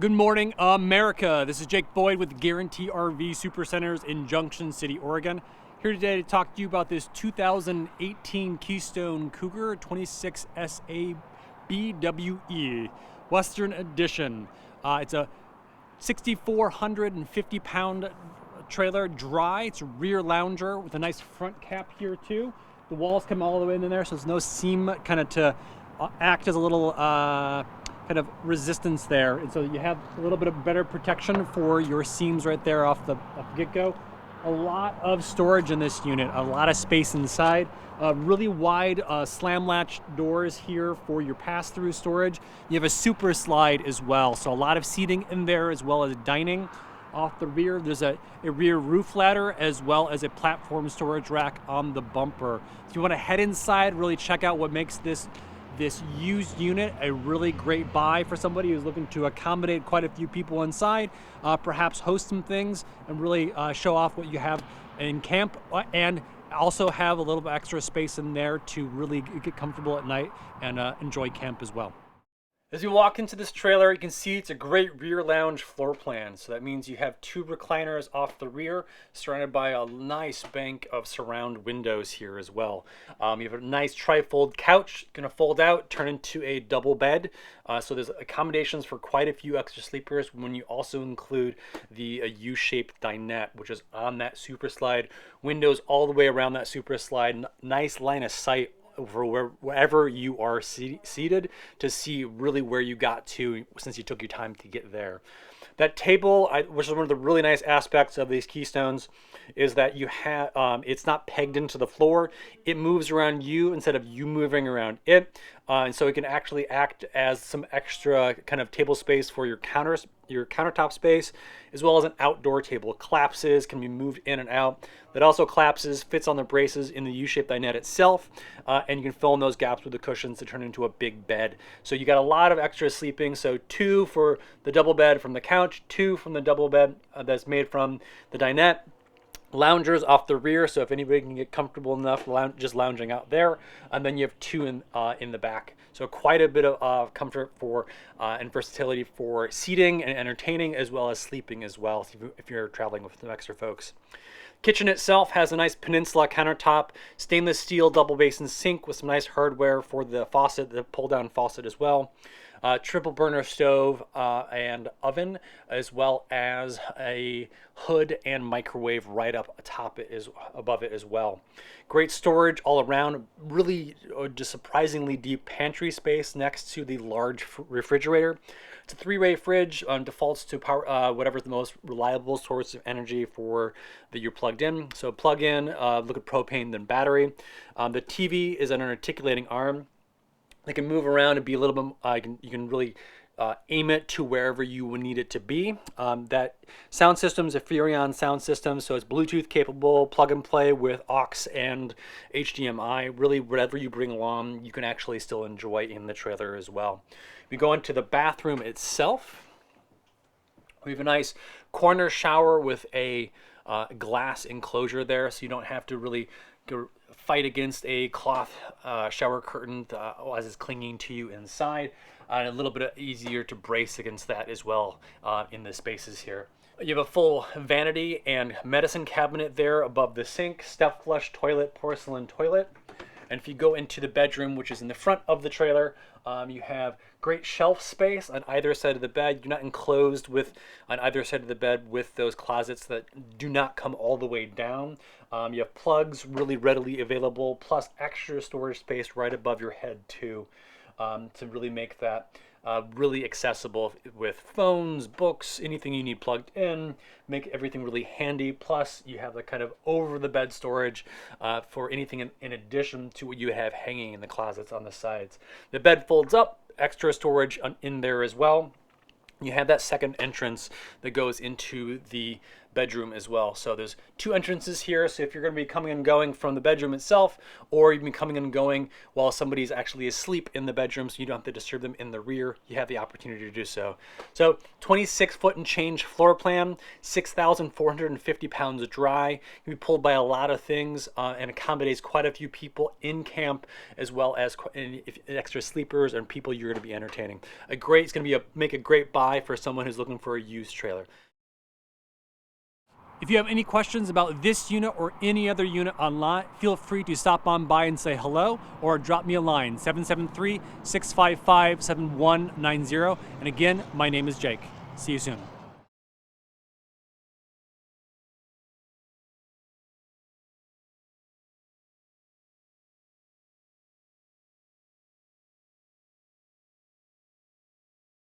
Good morning, America. This is Jake Boyd with Guarantee RV Supercenters in Junction City, Oregon. Here today to talk to you about this 2018 Keystone Cougar 26 SABWE Western Edition. It's a 6,450 pound trailer, dry. It's a rear lounger with a nice front cap here too. The walls come all the way in there, so there's no seam kind of to act as a little kind of resistance there, and so you have a little bit of better protection for your seams right there off the get-go. A lot of storage in this unit, a lot of space inside. Really wide slam latch doors here for your pass-through storage. You have a super slide as well, so a lot of seating in there as well as dining. Off the rear, there's a rear roof ladder as well as a platform storage rack on the bumper. If you want to head inside, really check out what makes this used unit a really great buy for somebody who's looking to accommodate quite a few people inside, perhaps host some things and really show off what you have in camp, and also have a little bit extra space in there to really get comfortable at night and enjoy camp as well. As you walk into this trailer, you can see it's a great rear lounge floor plan. So that means you have two recliners off the rear, surrounded by a nice bank of surround windows here as well. You have a nice tri-fold couch, gonna fold out, turn into a double bed. So there's accommodations for quite a few extra sleepers when you also include the U-shaped dinette, which is on that super slide. Windows all the way around that super slide, nice line of sight for wherever you are seated to see really where you got to since you took your time to get there. That table, which is one of the really nice aspects of these Keystones, is that you have it's not pegged into the floor. It moves around you instead of you moving around it, and so it can actually act as some extra kind of table space for your countertop space, as well as an outdoor table. It collapses, can be moved in and out. That also collapses, fits on the braces in the U-shaped dinette itself, and you can fill in those gaps with the cushions to turn into a big bed. So you got a lot of extra sleeping. So 2 for the double bed from the couch, 2 from the double bed that's made from the dinette. Loungers off the rear, so if anybody can get comfortable enough just lounging out there, and then you have 2 in the back. So quite a bit of comfort for and versatility for seating and entertaining, as well as sleeping as well if you're traveling with some extra folks. Kitchen itself has a nice peninsula countertop, stainless steel double basin sink with some nice hardware for the faucet, the pull down faucet as well. Triple burner stove and oven, as well as a hood and microwave right up atop it, above it as well. Great storage all around, really just surprisingly deep pantry space next to the large refrigerator. It's a 3-way fridge, defaults to power, whatever's the most reliable source of energy that you're plugged in. So plug in, look at propane, then battery. The TV is an articulating arm. They can move around and be a little bit, you can really aim it to wherever you would need it to be. That sound system is a Furrion sound system, so it's Bluetooth capable, plug and play with aux and HDMI. Really, whatever you bring along, you can actually still enjoy in the trailer as well. We go into the bathroom itself. We have a nice corner shower with a glass enclosure there, so you don't have to really fight against a cloth shower curtain as it's clinging to you inside, and a little bit easier to brace against that as well in the spaces here. You have a full vanity and medicine cabinet there above the sink, step flush toilet, porcelain toilet. And if you go into the bedroom, which is in the front of the trailer, you have great shelf space on either side of the bed. You're not enclosed on either side of the bed with those closets that do not come all the way down. You have plugs really readily available, plus extra storage space right above your head too, to really make that really accessible with phones, books, anything you need plugged in, make everything really handy. Plus you have the kind of over the bed storage for anything in addition to what you have hanging in the closets on the sides. The bed folds up, extra storage in there as well. You have that second entrance that goes into the bedroom as well. So there's 2 entrances here. So if you're going to be coming and going from the bedroom itself, or even coming and going while somebody's actually asleep in the bedroom, so you don't have to disturb them in the rear, you have the opportunity to do so. So 26 foot and change floor plan, 6,450 pounds dry, can be pulled by a lot of things, and accommodates quite a few people in camp, as well as extra sleepers and people you're going to be entertaining. It's going to make a great buy buy for someone who's looking for a used trailer. If you have any questions about this unit or any other unit online, feel free to stop on by and say hello or drop me a line, 773-655-7190. And again, my name is Jake. See you soon.